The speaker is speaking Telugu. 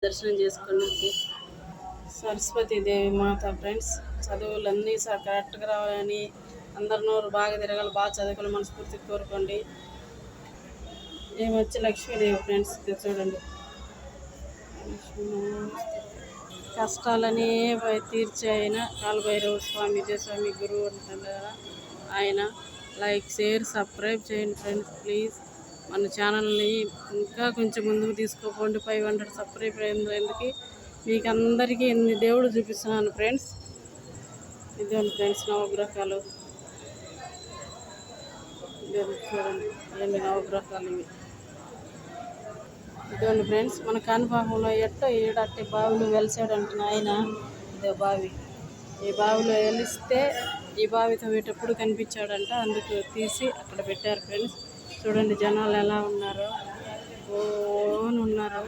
దర్శనం చేసుకోవడానికి సరస్వతీదేవి మాత ఫ్రెండ్స్. చదువులన్నీ కరెక్ట్గా రావాలని, అందరి నోరు బాగా తిరగాలి, బాగా చదువుకోవాలి మనస్ఫూర్తిగా కోరుకోండి. ఏమొచ్చి లక్ష్మీదేవి ఫ్రెండ్స్, చూడండి. కష్టాలని తీర్చే ఆయన కాలభైరవ స్వామి, ఇదే స్వామి గురువు అంటారు కదా ఆయన. లైక్, షేర్, సబ్స్క్రైబ్ చేయండి ఫ్రెండ్స్ ప్లీజ్. మన ఛానల్ని ఇంకా కొంచెం ముందుకు తీసుకోపోండి. 500 సబ్స్క్రైబ్ అయ్యేందుకు మీకు అందరికీ ఎన్ని దేవుడు చూపిస్తున్నాను ఫ్రెండ్స్. ఇదేంటి ఫ్రెండ్స్, నవగ్రహాలు. చూడండి ఎన్ని నవగ్రహాలు ఇవి. ఇదండి ఫ్రెండ్స్, మన కాణిపాకంలో ఈడట్టి బావిలో వెలిసాడంటున్న ఆయన. ఇదే బావి. ఈ బావిలో వెలిస్తే ఈ బావి తవ్వేటప్పుడు కనిపించాడంట, అందుకు తీసి అక్కడ పెట్టారు ఫ్రెండ్స్. చూడండి జనాలు ఎలా ఉన్నారో, ఓన్ ఉన్నారు.